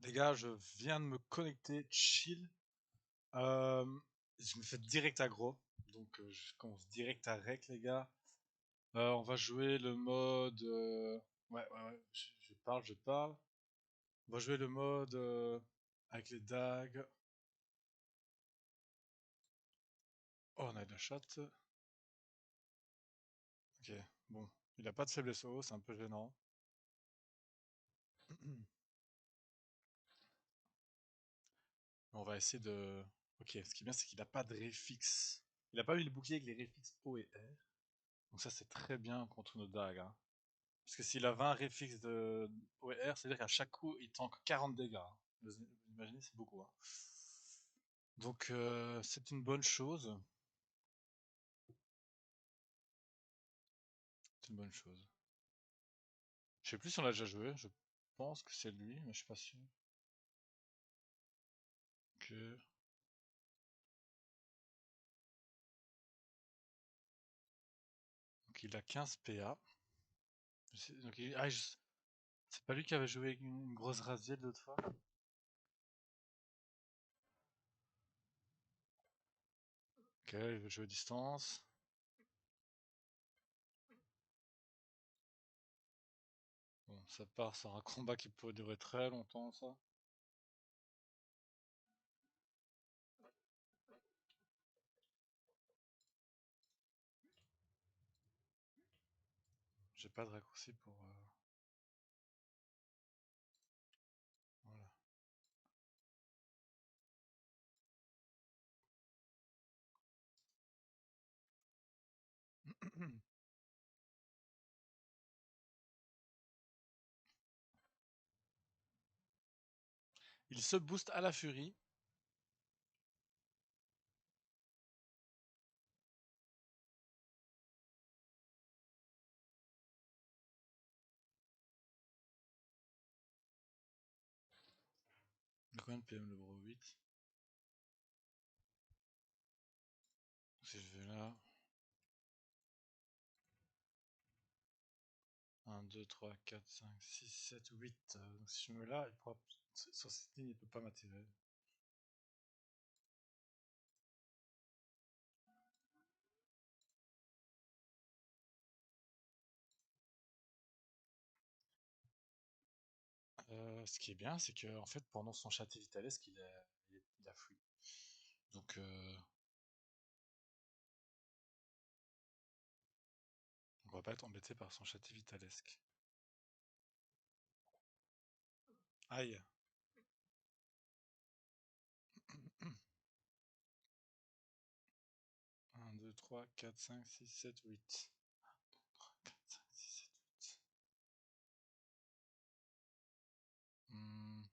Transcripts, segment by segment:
Les gars, je viens de me connecter, chill. Euh, je me fais direct aggro. Donc je commence direct à rec, les gars. On va jouer le mode... Ouais, ouais, ouais, je parle, je parle. On va jouer le mode avec les dagues. Oh, on a de la chatte. Ok, bon. Il a pas de faiblesse au haut, c'est un peu gênant. On va essayer de... Ok, ce qui est bien, c'est qu'il a pas de réfix. Il a pas eu le bouclier avec les réfixes O et R. Donc ça, c'est très bien contre nos dagues, hein. Parce que s'il a 20 réfixes de OR, c'est-à-dire qu'à chaque coup, il tank 40 dégâts, hein. Vous imaginez, c'est beaucoup, hein. Donc, c'est une bonne chose. C'est une bonne chose. Je sais plus si on l'a déjà joué. Je pense que c'est lui, mais je suis pas sûr. Que... Donc, il a 15 PA. Donc, c'est pas lui qui avait joué avec une grosse Raziel l'autre fois? Ok, il veut jouer à distance. Bon, ça part sur un combat qui peut durer très longtemps, ça. J'ai pas de raccourci pour... voilà. Il se booste à la furie. Il a combien de PM le bro? 8. Si je vais là, 1, 2, 3, 4, 5, 6, 7, 8. Donc si je me mets là, il pourra... sur cette ligne, il peut pas m'attirer. Ce qui est bien, c'est que en fait, pendant son châté vitalesque, il a fui. Donc, on va pas être embêté par son châté vitalesque. Aïe. 1, 2, 3, 4, 5, 6, 7, 8. 3, 4, 5, 6, 7, 8. Hmm,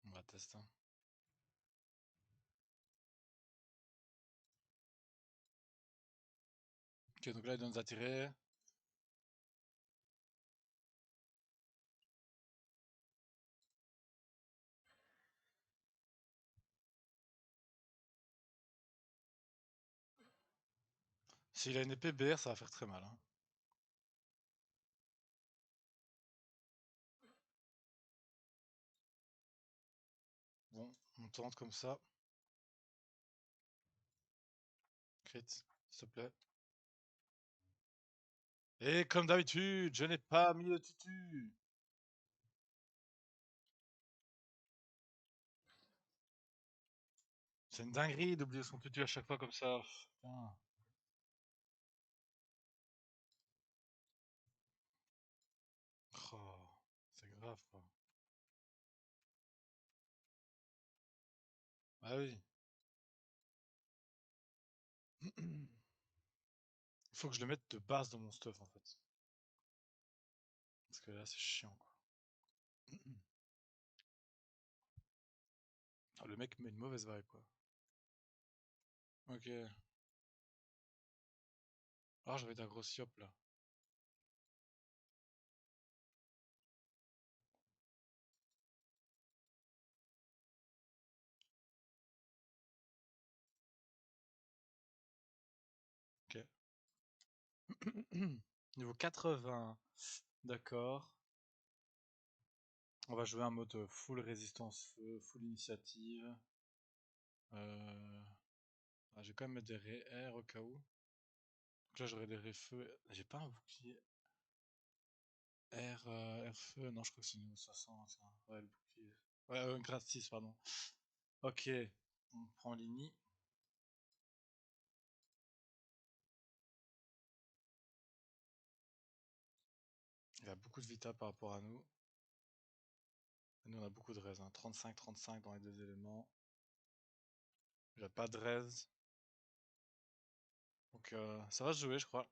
on va tester, hein. Ok, donc là, il doit nous attirer. S'il a une épée BR, ça va faire très mal, hein. Bon, on tente comme ça. Crit, s'il te plaît. Et comme d'habitude, je n'ai pas mis le tutu. C'est une dinguerie d'oublier son tutu à chaque fois comme ça. Putain. Oh, c'est grave, quoi. Ah oui. Il faut que je le mette de base dans mon stuff, en fait. Parce que là, c'est chiant, quoi. Ah, le mec met une mauvaise vibe, quoi. Ok. Ah, j'avais d'un gros siop, là. Niveau 80. D'accord. On va jouer un mode full résistance feu, full initiative. Euh, je vais quand même mettre des ré air au cas où. Donc là j'aurai des ré feu. J'ai pas un bouclier air, air feu. Non, je crois que c'est niveau 60, ça. Ouais, le bouclier. Ouais, grade 6, pardon. Ok, on prend Ligny. Il a beaucoup de vita par rapport à nous. Et nous on a beaucoup de res, hein. 35-35 dans les deux éléments. Il a pas de res. Donc ça va se jouer, je crois.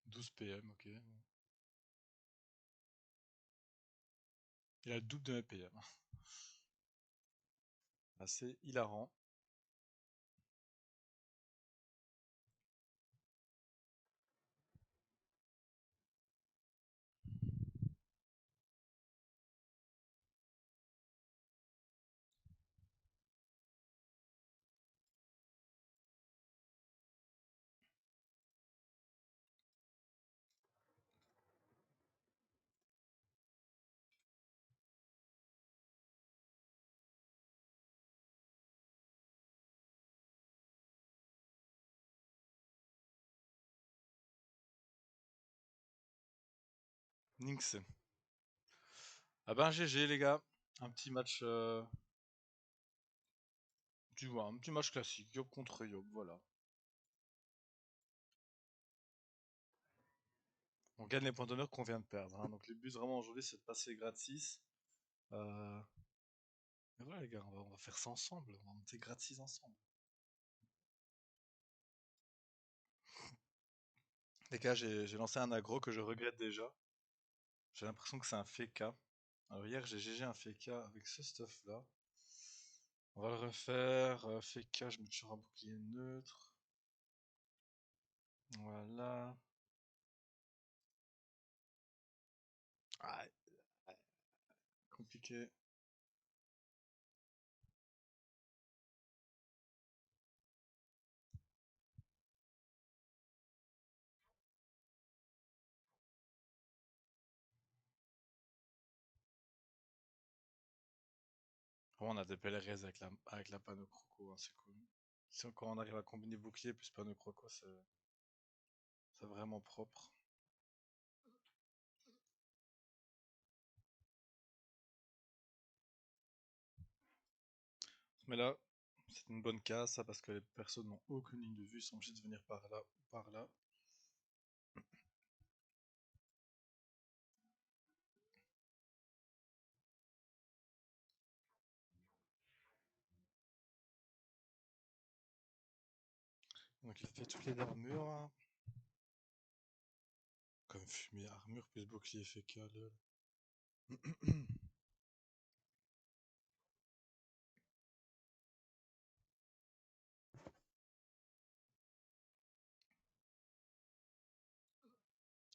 12 PM, ok. Il a le double de mes PM. Assez hilarant. Nynx. Ah ben GG les gars. Un petit match, tu vois, un petit match classique, Yob contre Yob, voilà. On gagne les points d'honneur qu'on vient de perdre, hein. Donc le but vraiment aujourd'hui c'est de passer grade 6. Euh... Et voilà les gars, on va faire ça ensemble, on va monter grade 6 ensemble. Les gars, j'ai lancé un aggro que je regrette déjà. J'ai l'impression que c'est un FK. Alors hier j'ai GG un FK avec ce stuff là. On va le refaire. FK, je mets toujours un bouclier neutre. Voilà. Ah, compliqué. Oh, on a des belles raises avec la panneau croco, hein, c'est cool. Si quand on arrive à combiner bouclier plus panneau croco, c'est vraiment propre. Mais là, c'est une bonne case, ça, parce que les personnes n'ont aucune ligne de vue, ils sont obligés de venir par là ou par là. Donc il fait toutes les armures, hein. Comme fumier, armure plus bouclier fécal. Je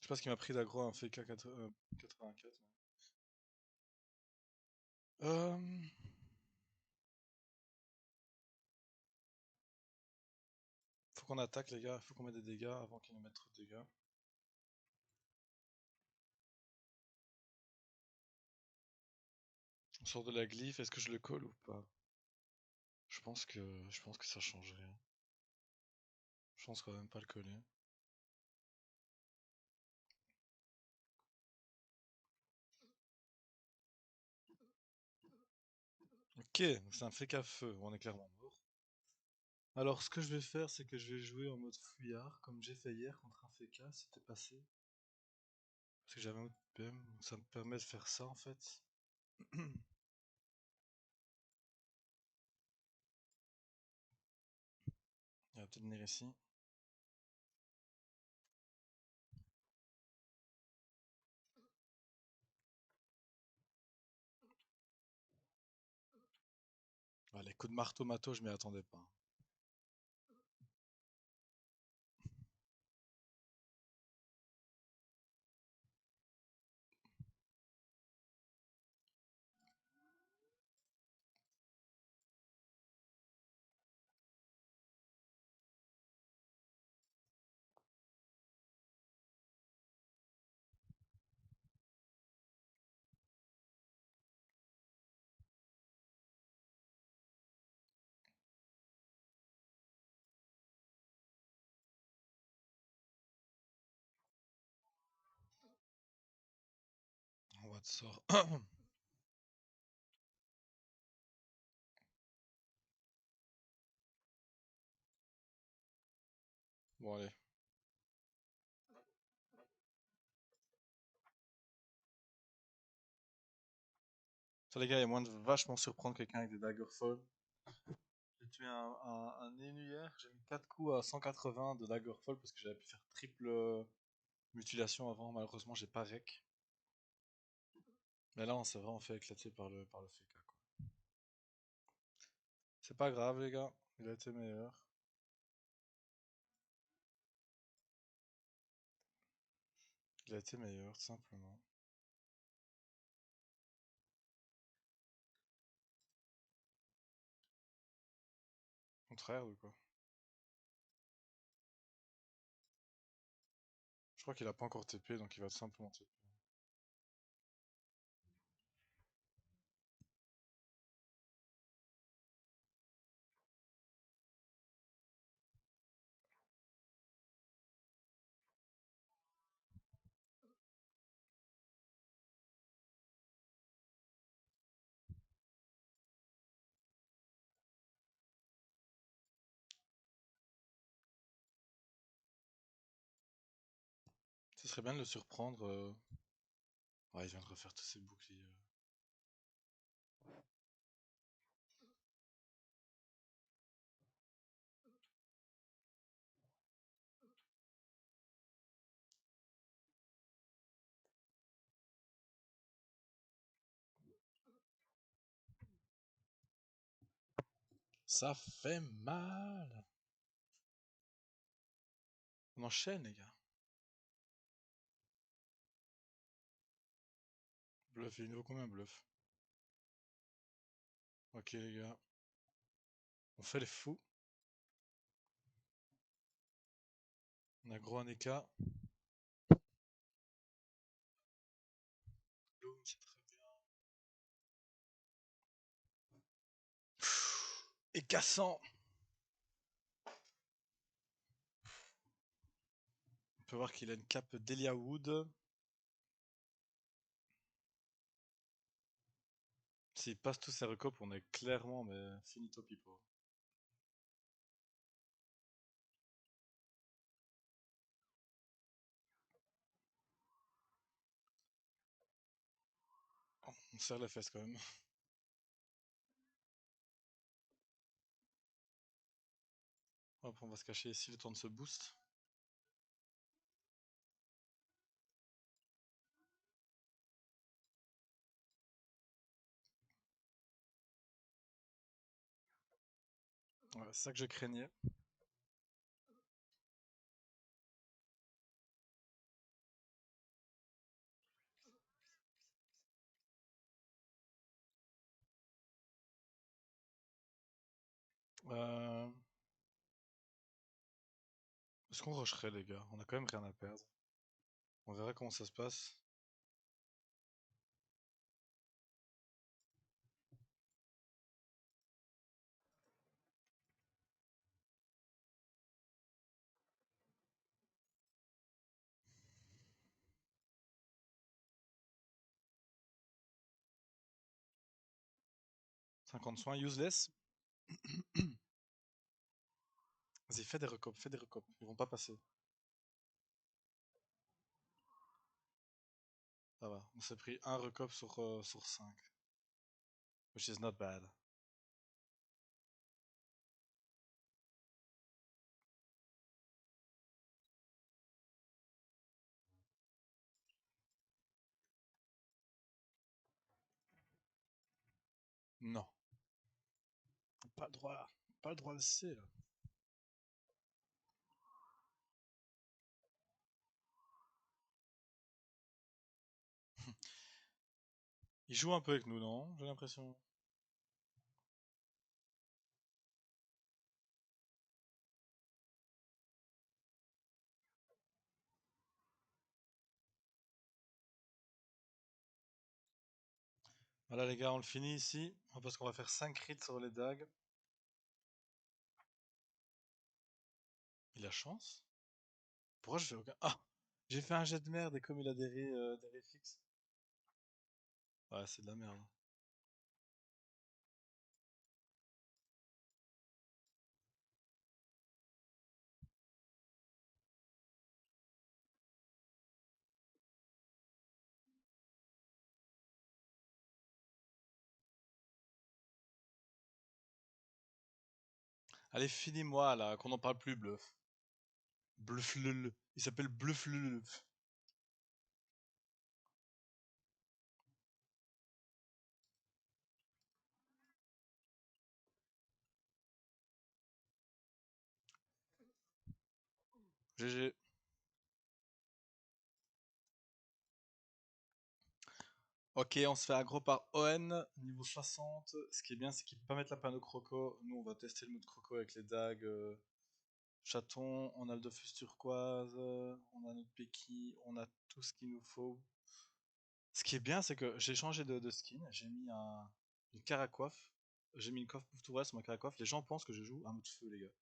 sais pas ce qui m'a pris d'aggro un FK 84. Euh... Faut qu'on attaque les gars, faut qu'on mette des dégâts avant qu'ils nous mettent trop de dégâts. On sort de la glyphe, est-ce que je le colle ou pas? Je pense que ça change rien. Je pense qu'on va même pas le coller. Ok, donc c'est un fake à feu, on est clairement mort. Alors ce que je vais faire, c'est que je vais jouer en mode fouillard, comme j'ai fait hier contre un FK, c'était passé. Parce que j'avais un autre PM, donc ça me permet de faire ça en fait. Il va peut-être venir ici. Ah, les coups de marteau mato, je m'y attendais pas. Pas de sort. Bon, allez. Ça, les gars, il y a moyen de vachement surprendre quelqu'un avec des Daggerfall. J'ai tué un élu hier, j'ai mis 4 coups à 180 de Daggerfall parce que j'avais pu faire triple mutilation avant. Malheureusement, j'ai pas rec. Mais là, on s'est vraiment fait éclater par le FK, quoi. C'est pas grave, les gars. Il a été meilleur. Il a été meilleur, tout simplement. Contraire ou quoi? Je crois qu'il a pas encore TP, donc il va tout simplement TP. Ce serait bien de le surprendre. Ouais, il vient de refaire tous ses boucliers. Ça fait mal. On enchaîne, les gars. Bluff, il nous vaut combien bluff? Ok, les gars. On fait les fous. On a gros un EK. Bloom, c'est très bien. Et cassant. On peut voir qu'il a une cape Delia Wood. S'il passe tous ses recopes, on est clairement mais finito pipo. Oh, on serre les fesses quand même. Hop, on va se cacher ici le temps de se boost. Ouais, c'est ça que je craignais. Euh... Est-ce qu'on rusherait les gars? On a quand même rien à perdre. On verra comment ça se passe. 50 soins, useless. Vas-y, fais des recopes, fais des recopes. Ils vont pas passer. Ça va, on s'est pris un recop sur 5. Which is not bad. Non. Pas le droit. Pas le droit de C là. Il joue un peu avec nous, non? J'ai l'impression. Voilà les gars, on le finit ici. Parce qu'on va faire 5 crits sur les dagues. Il a chance? Pourquoi je fais aucun... Ah! J'ai fait un jet de merde et comme il a des rés fixes. Ouais, c'est de la merde. Allez, finis-moi là, qu'on n'en parle plus, Bluff. Bluff. Il s'appelle Bluff. GG. Ok, on se fait aggro par Owen, niveau 60. Ce qui est bien, c'est qu'il peut pas mettre la panneau croco. Nous, on va tester le mode croco avec les dagues chatons. On a le Dofus turquoise, on a notre Peki, on a tout ce qu'il nous faut. Ce qui est bien, c'est que j'ai changé de skin. J'ai mis une caracoiffe. J'ai mis une coiffe pour tout sur ma caracoiffe. Les gens pensent que je joue un mode feu, les gars.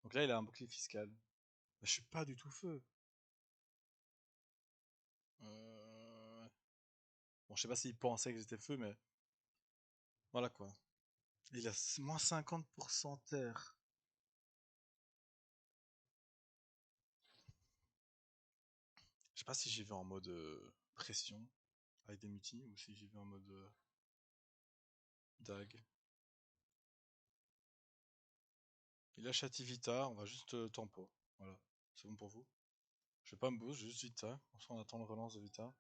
Donc là, il a un bouclier fiscal. Bah, je suis pas du tout feu. Euh... Bon, je sais pas s'il pensait que j'étais feu, mais voilà quoi. Il a moins 50% terre. Je sais pas si j'y vais en mode pression avec des mutis ou si j'y vais en mode dag. Il a Chativita, on va juste tempo. Voilà, c'est bon pour vous. Je vais pas me boost, juste Vita. Comme ça, on attend le relance de Vita.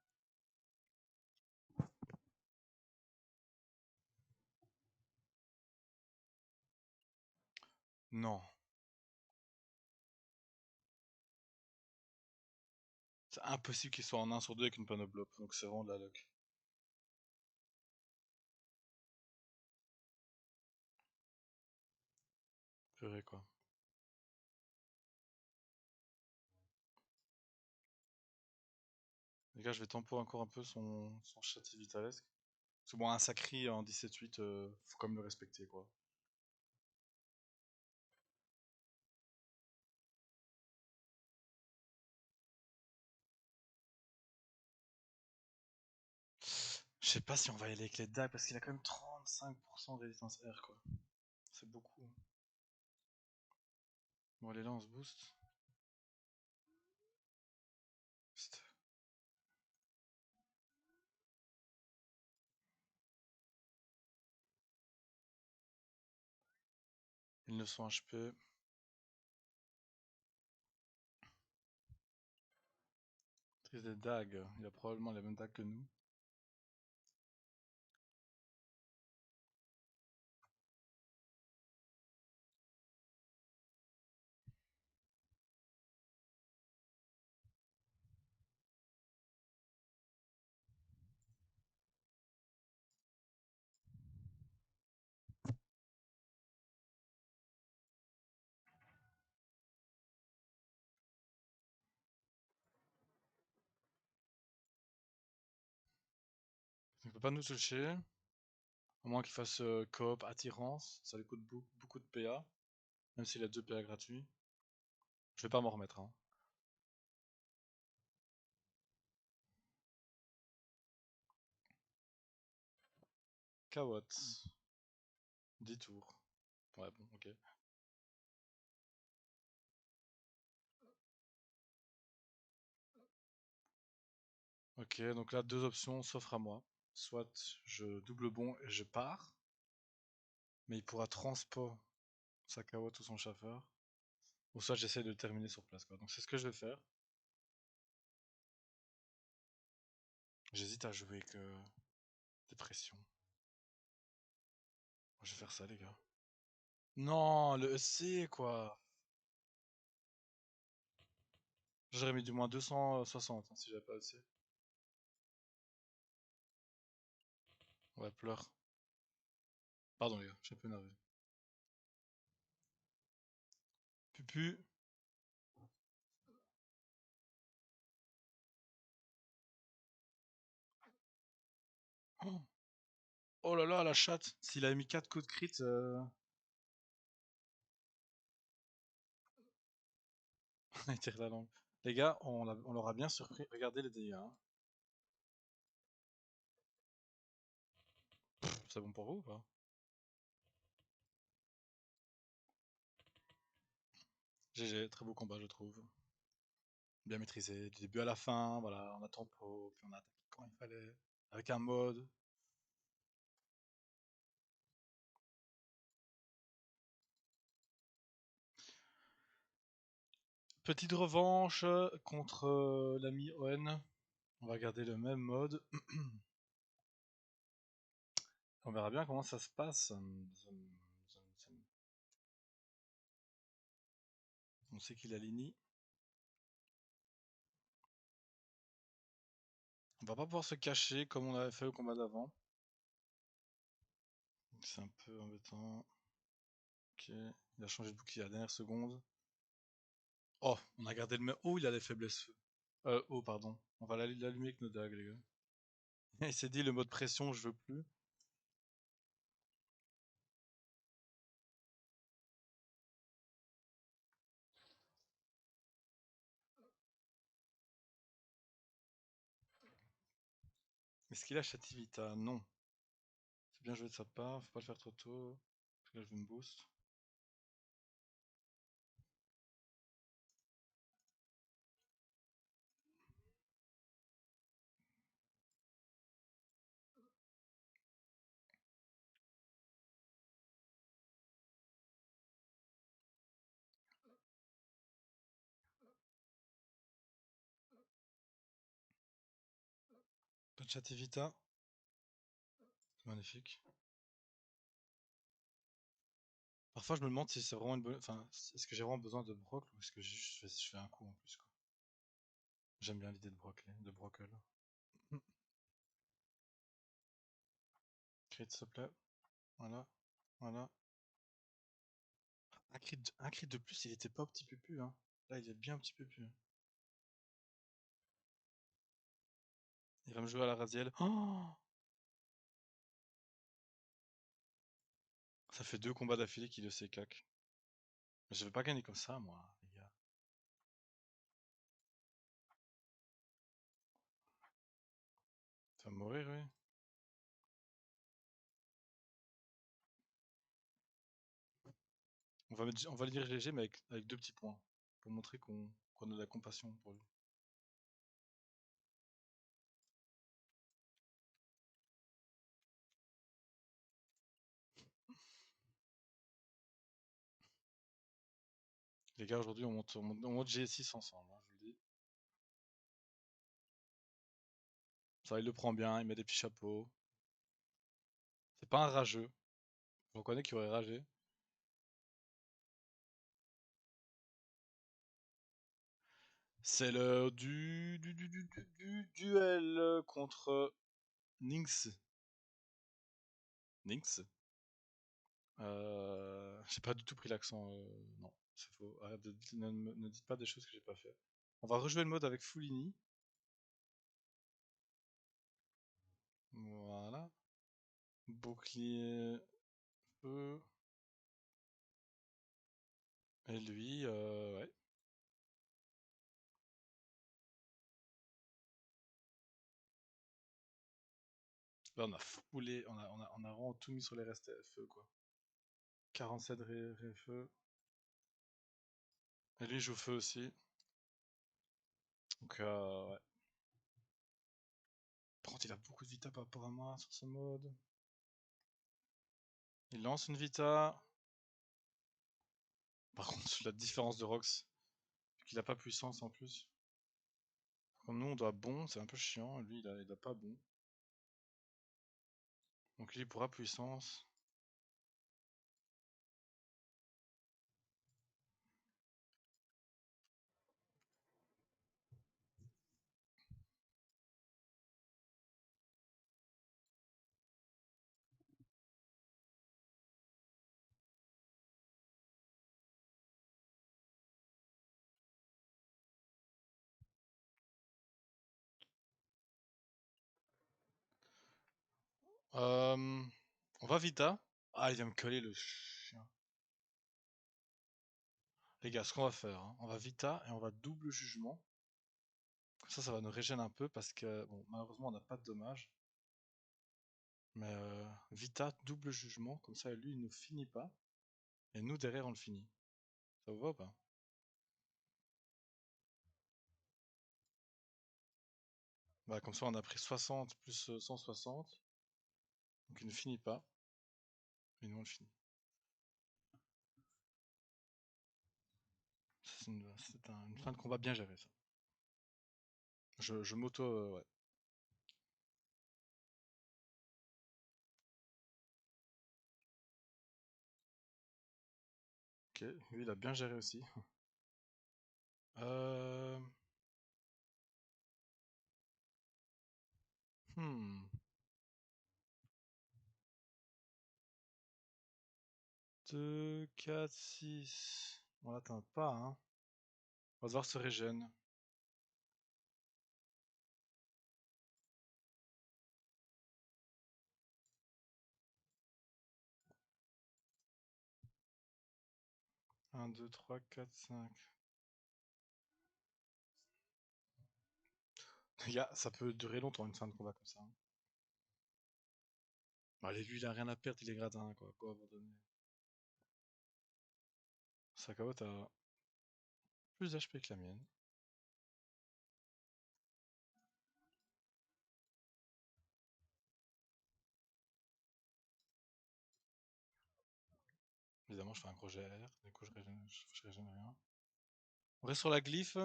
Non, c'est impossible qu'il soit en 1 sur 2 avec une panoplope, donc c'est vraiment de la luck. Purée quoi. Les gars, je vais tempo encore un peu son Chativitalesque. Parce que bon, un sacri en 17-8, faut quand même le respecter quoi. Je sais pas si on va y aller avec les dagues parce qu'il a quand même 35% de résistance R quoi. C'est beaucoup. Bon, allez là, on se boost. Psst. Ils 900 HP. Triste des dagues. Il a probablement les mêmes dagues que nous. Il peut pas nous toucher. À moins qu'il fasse coop attirance. Ça lui coûte beaucoup de PA. Même s'il a 2 PA gratuits. Je vais pas m'en remettre. Hein. Kawat. 10 tours. Ouais, bon, ok. Ok, donc là, deux options s'offrent à moi. Soit je double bon et je pars. Mais il pourra transpo sa Kawat ou son chauffeur. Ou soit j'essaie de le terminer sur place. Quoi. Donc c'est ce que je vais faire. J'hésite à jouer avec des pressions. Je vais faire ça, les gars. Non, le EC, quoi. J'aurais mis du moins 260 hein, si j'avais pas EC. Ouais, pleure. Pardon, les gars, je suis un peu nerveux. Pupu. Oh, oh là là, la chatte. S'il avait mis 4 coups de crit, on tire la langue. Les gars, on l'aura bien surpris. Regardez les dégâts. Hein. C'est bon pour vous ou pas? GG, très beau combat je trouve. Bien maîtrisé, du début à la fin, voilà, on a tempo, puis on a attaqué quand il fallait, avec un mode. Petite revanche contre l'ami Owen. On va garder le même mode. On verra bien comment ça se passe. On sait qu'il a l'ini. On va pas pouvoir se cacher comme on avait fait au combat d'avant. C'est un peu embêtant. Ok, il a changé de bouclier à la dernière seconde. Oh, on a gardé le même. Oh, il a des faiblesses feu. Oh, pardon. On va l'allumer avec nos dagues, les gars. Il s'est dit le mode pression, je veux plus. Est-ce qu'il a Chativita? Non. C'est bien joué de sa part, faut pas le faire trop tôt. Parce que là, je veux me boost. Pas de Chativita. Magnifique. Parfois, je me demande si c'est vraiment une bonne. Enfin, est-ce que j'ai vraiment besoin de Brock ou est-ce que je fais un coup en plus, quoi. J'aime bien l'idée de Brockle. Crit, s'il te plaît. Voilà. Voilà. Un crit de plus, il était pas au petit pupu, hein. Là, il est bien au petit pupu. Il va me jouer à la Raziel. Oh, ça fait 2 combats d'affilée qu'il le sait cac. Mais je vais pas gagner comme ça, moi, les gars. Ça va mourir, oui. On va le dire léger, mais avec 2 petits points. Pour montrer qu'on a de la compassion pour lui. Les gars, aujourd'hui, on monte G6 ensemble, hein, je vous le dis. Ça, il le prend bien, il met des petits chapeaux. C'est pas un rageux. Je reconnais qu'il aurait ragé. C'est le du duel contre Nynx. Nynx. J'ai pas du tout pris l'accent. Non, c'est faux. Arrête ne dites pas des choses que j'ai pas fait. On va rejouer le mode avec Foulini. Voilà. Bouclier, feu. Et lui, ouais. Là, on a foulé, on a vraiment tout mis sur les restes feu, quoi. 47 feu. Et lui, il joue feu aussi. Donc, ouais. Par contre, il a beaucoup de vita par rapport à moi sur ce mode. Il lance une vita. Par contre, la différence de Rox, vu qu'il a pas puissance en plus. Comme nous, on doit bon, c'est un peu chiant. Lui, il a pas bon. Donc, lui, il pourra puissance. Euh, on va vita. Ah, il vient me coller le chien. Les gars, ce qu'on va faire, hein, on va vita et on va double jugement. Comme ça va nous régénérer un peu parce que, bon, malheureusement, on n'a pas de dommages. Mais Vita, double jugement, comme ça lui il nous finit pas. Et nous derrière on le finit. Ça vous va ou pas? Bah comme ça on a pris 60 plus 160. Donc il ne finit pas. Et nous on le finit. Une fin de combat bien gérée ça. Je m'auto... ouais. Ok, lui il a bien géré aussi. Euh... Hmm. 2, 4, 6. On l'atteint pas, hein. On va devoir se régène. Un, 2, 3, 4, 5. Ça peut durer longtemps une fin de combat comme ça, hein. Bah, allez, lui il a rien à perdre, il est gradin quoi. Quoi abandonner. Sakao, t'as plus d'HP que la mienne. Évidemment, je fais un gros GR, du coup je régène rien. On reste sur la glyphe.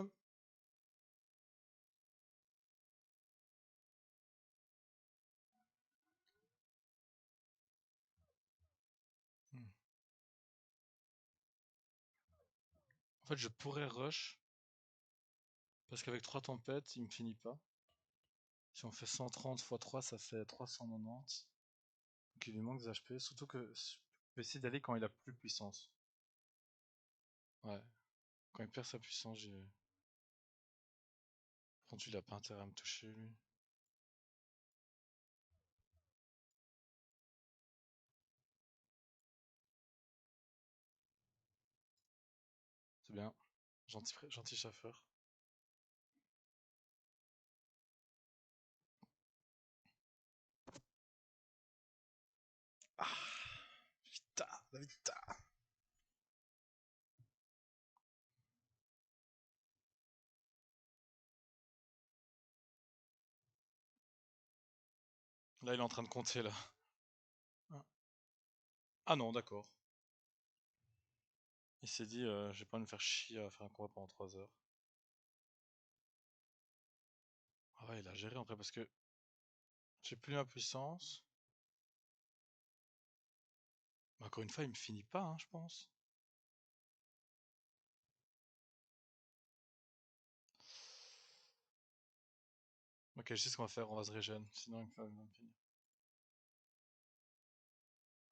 Hmm. En fait, je pourrais rush, parce qu'avec 3 tempêtes, il me finit pas. Si on fait 130 x 3, ça fait 390. Donc il lui manque des HP, surtout que je peux essayer d'aller quand il a plus de puissance. Ouais, quand il perd sa puissance, j'y vais. Par contre, il a pas intérêt à me toucher, lui. C'est bien. Gentil chauffeur. Ah, vita, la vita. Là, il est en train de compter, là. Ah ah non, d'accord. Il s'est dit, je vais pas me faire chier à faire un combat pendant 3 heures. Ah ouais, il a géré en vrai parce que j'ai plus ma puissance. Mais encore une fois, il me finit pas, hein, je pense. Ok, je sais ce qu'on va faire, on va se régène. Sinon, il va me finir.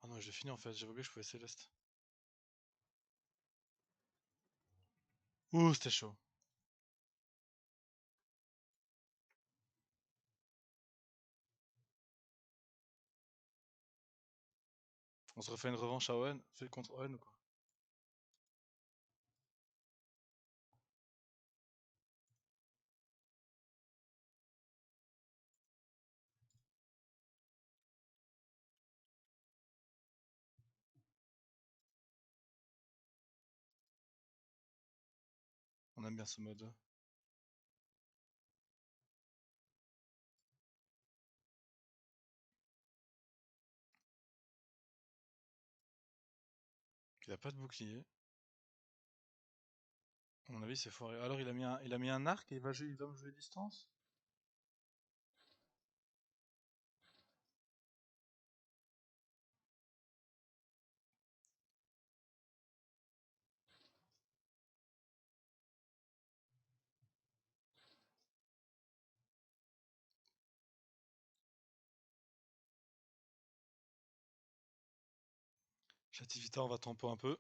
Ah non, je l'ai fini en fait, j'avais oublié que je pouvais Céleste. Ouh, c'était chaud. On se refait une revanche à Owen. Fait contre Owen ou quoi? On aime bien ce mode. Il a pas de bouclier. À mon avis, c'est foiré. Alors, il a mis un arc et il va me jouer distance? Chativita, on va tempo un peu.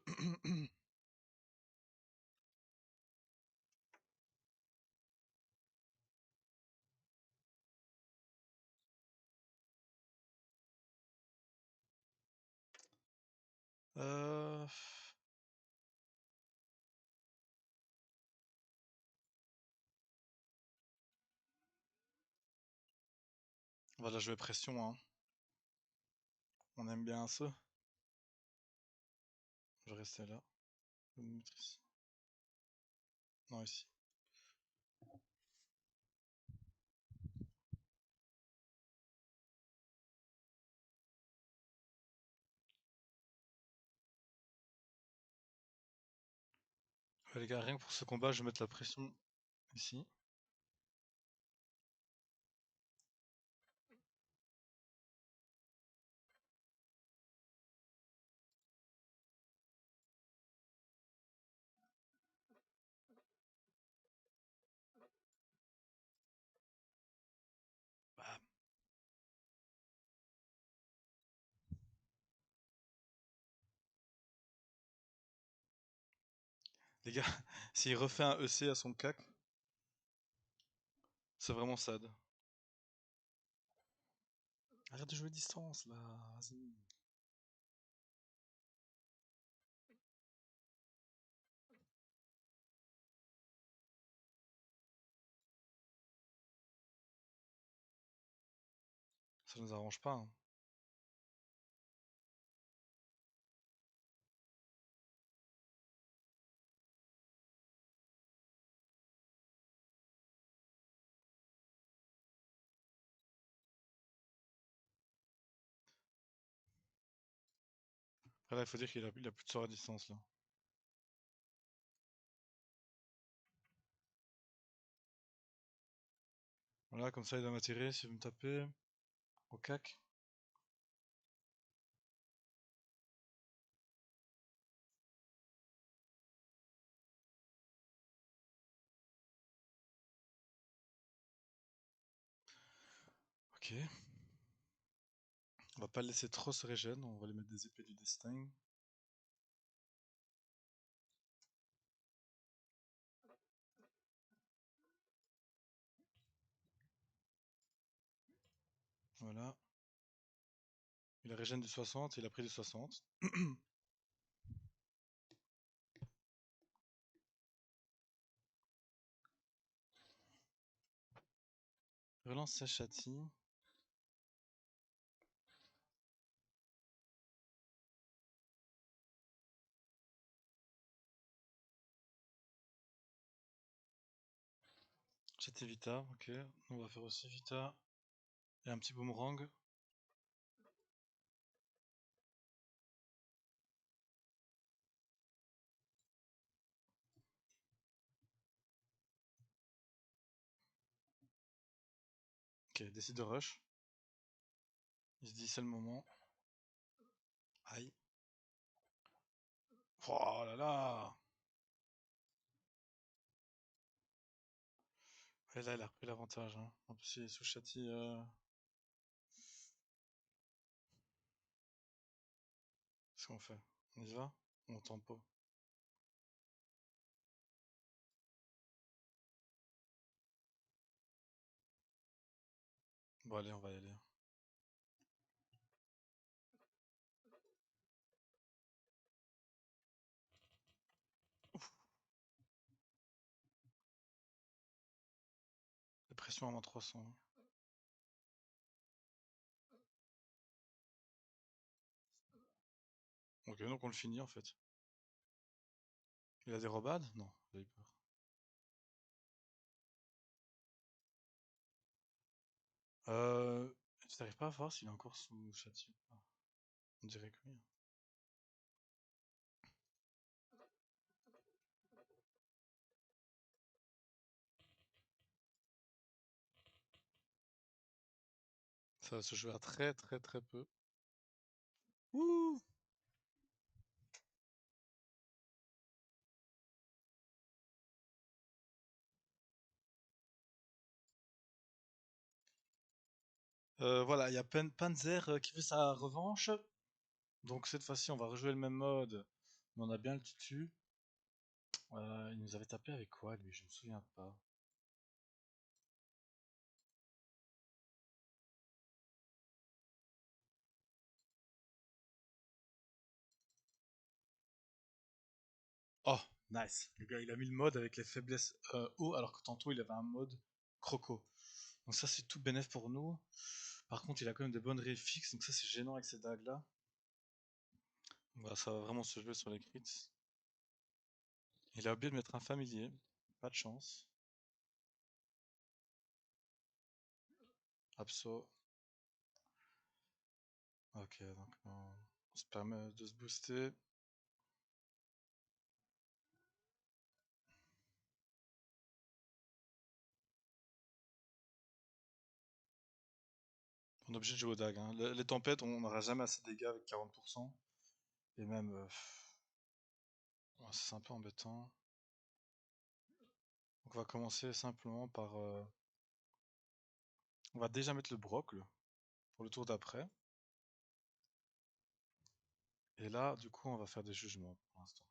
euh... On va la jouer pression, hein. On aime bien ça. Je vais rester là. Je vais me mettre ici. Non, ici. Ouais, les gars, rien que pour ce combat, je vais mettre la pression ici. Bam. Les gars, s'il refait un EC à son cac, c'est vraiment sad. Arrête de jouer distance là, vas-y. Ça nous arrange pas, hein. Après là, il faut dire qu'il a plus de sort à distance là. Voilà, comme ça il doit m'attirer s'il veut me taper. Au cac. Ok. On va pas le laisser trop se régène, on va lui mettre des épées du destin. Voilà. Il a régène du 60, il a pris du 60. Relance sa châtie. Châtie Vita, ok. On va faire aussi Vita. Et un petit boomerang. Ok, décide de rush. Il se dit c'est le moment. Aïe. Oh là là. Et là, il a repris l'avantage, hein. En plus, il est sous châtie. Qu'est-ce qu'on fait? On y va? On tempo. Bon, allez, on va y aller. La pression à moins 300. Ok, donc on le finit en fait. Il a des robades? Non, il a eu peur. Euh... Tu n'arrives pas à voir s'il est encore sous châtie ou pas? On dirait que oui. Ça va se jouer à très très très peu. Ouh! Voilà, il y a Panzer qui veut sa revanche. Donc cette fois-ci, on va rejouer le même mode. Mais on a bien le tutu. Il nous avait tapé avec quoi lui? Je me souviens pas. Oh, nice. Le gars, il a mis le mode avec les faiblesses haut, alors que tantôt il avait un mode croco. Donc ça, c'est tout bénef pour nous. Par contre, il a quand même des bonnes réfixes, donc ça, c'est gênant avec ces dagues là. Bah, ça va vraiment se jouer sur les crits. Il a oublié de mettre un familier. Pas de chance. Abso. Ok, donc on se permet de se booster. On est obligé de jouer au dag, hein. Les tempêtes, on n'aura jamais assez de dégâts avec 40%. Et même, ouais, c'est un peu embêtant. Donc on va commencer simplement par... on va déjà mettre le brocle pour le tour d'après. Et là, du coup, on va faire des jugements pour l'instant.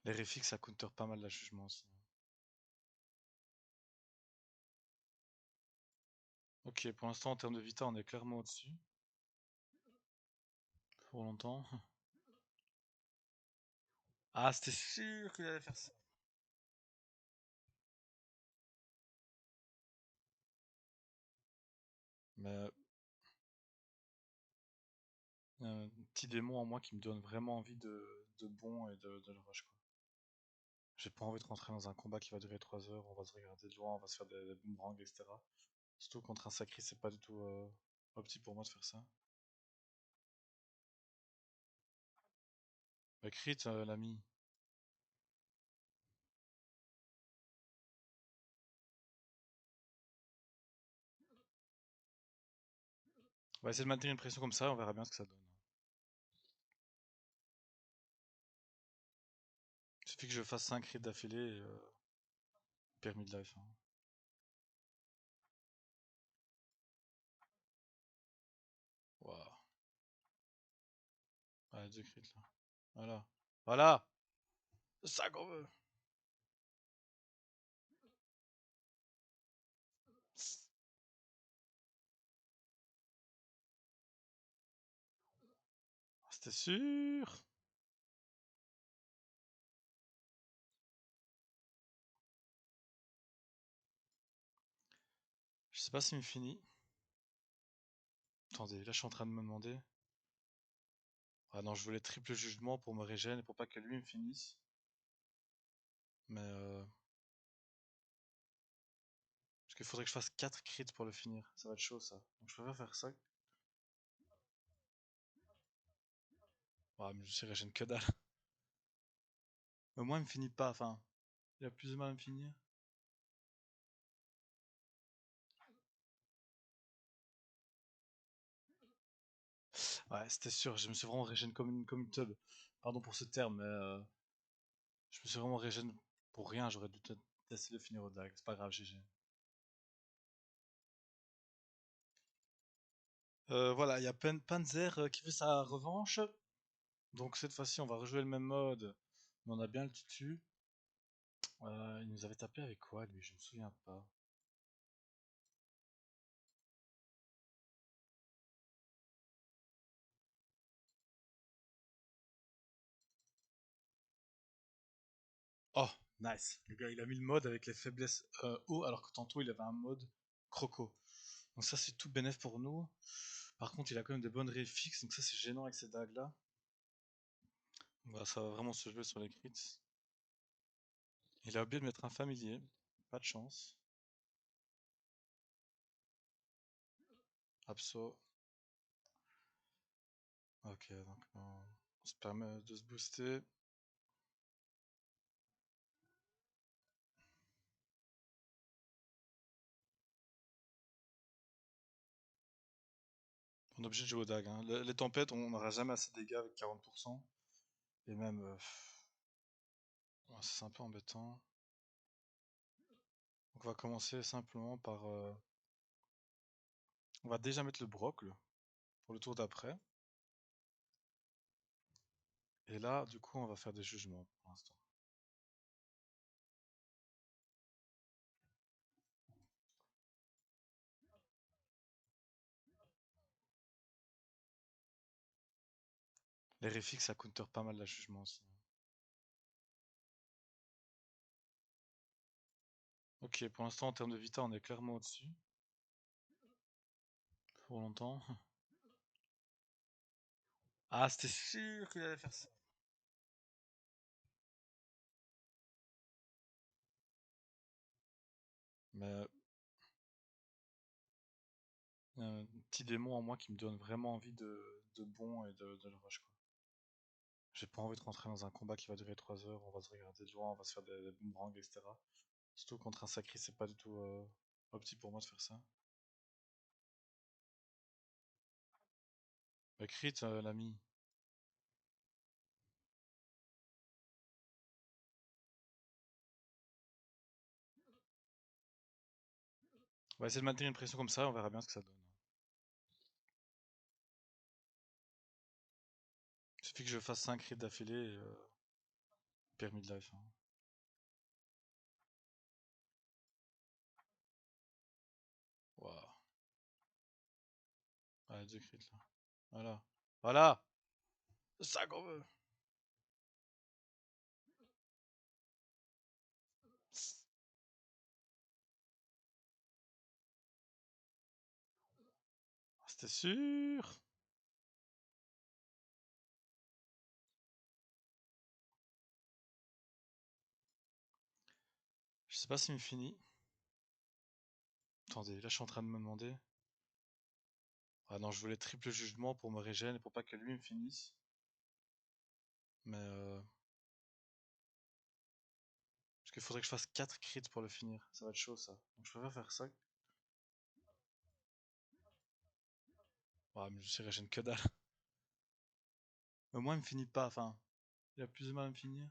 Les réfixes, ça counter pas mal la jugement aussi. Ok, pour l'instant, en termes de vita, on est clairement au-dessus. Pour longtemps. Ah, c'était sûr qu'il allait faire ça. Mais un petit démon en moi qui me donne vraiment envie de bon et de le rush, quoi. J'ai pas envie de rentrer dans un combat qui va durer 3 heures, on va se regarder de loin, on va se faire des boomerangs, etc. Surtout contre un sacré, c'est pas du tout opti pour moi de faire ça. Bah, crit, l'ami. On va essayer de maintenir une pression comme ça, on verra bien ce que ça donne. Il suffit que je fasse 5 crits d'affilée et permis de life, hein. Waouh. Allez, 2 crits là. Voilà. Voilà! C'est ça qu'on veut! C'était sûr! Je sais pas s'il me finit. Attendez, là je suis en train de me demander. Ah non, je voulais triple jugement pour me régène et pour pas que lui me finisse. Mais parce qu'il faudrait que je fasse 4 crits pour le finir. Ça va être chaud ça. Donc je préfère faire ça. Ah, mais je sais régène que dalle. Mais moi il me finit pas, enfin. Il a plus de mal à me finir. Ouais, c'était sûr, je me suis vraiment régène comme une teub. Pardon pour ce terme, mais je me suis vraiment régène pour rien, j'aurais dû peut-être laisser le finir au dag. C'est pas grave, GG. Voilà, il y a Panzer qui veut sa revanche. Donc cette fois-ci, on va rejouer le même mode, mais on a bien le tutu. Il nous avait tapé avec quoi, lui? Je me souviens pas. Oh, nice. Le gars, il a mis le mode avec les faiblesses haut, alors que tantôt, il avait un mode croco. Donc ça, c'est tout bénef pour nous. Par contre, il a quand même des bonnes raies fixes, donc ça, c'est gênant avec ces dagues-là. Bah, ça va vraiment se jouer sur les crits. Il a oublié de mettre un familier. Pas de chance. Abso. Ok, donc on se permet de se booster. On est obligé de jouer au dag, hein. Les tempêtes, on n'aura jamais assez de dégâts avec 40%. Et même, ouais, c'est un peu embêtant. Donc on va commencer simplement par... on va déjà mettre le brocle pour le tour d'après. Et là, du coup, on va faire des jugements pour l'instant. Les réfixes, ça counter pas mal la jugement aussi. Ok, pour l'instant en termes de vita on est clairement au-dessus. Pour longtemps. Ah, c'était sûr qu'il allait faire ça. Mais un petit démon en moi qui me donne vraiment envie de bon et de le rush quoi. J'ai pas envie de rentrer dans un combat qui va durer 3 heures, on va se regarder de loin, on va se faire des boomerangs, etc. Surtout contre un sacré, c'est pas du tout opti pour moi de faire ça. Bah, crit, l'ami. On va essayer de maintenir une pression comme ça, on verra bien ce que ça donne. Il suffit que je fasse 5 crits d'affilée et permis de life, hein. Waouh. Allez, 2 crits là. Voilà. Voilà! C'est ça qu'on veut! Ah, c'était sûr! Je sais pas s'il me finit. Attendez, là je suis en train de me demander. Ah non, je voulais triple jugement pour me régénérer et pour pas que lui me finisse. Mais parce qu'il faudrait que je fasse 4 crits pour le finir. Ça va être chaud ça. Donc je préfère faire ça. Ouais, mais je sais régène que dalle. Au moins il me finit pas. Enfin, il a plus de mal à me finir.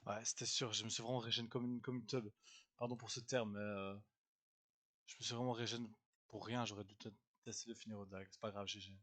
Ouais, c'était sûr. Je me suis vraiment régène comme une teub. Pardon pour ce terme, mais je me suis vraiment régène pour rien. J'aurais dû laisser le finir au dag. C'est pas grave, GG.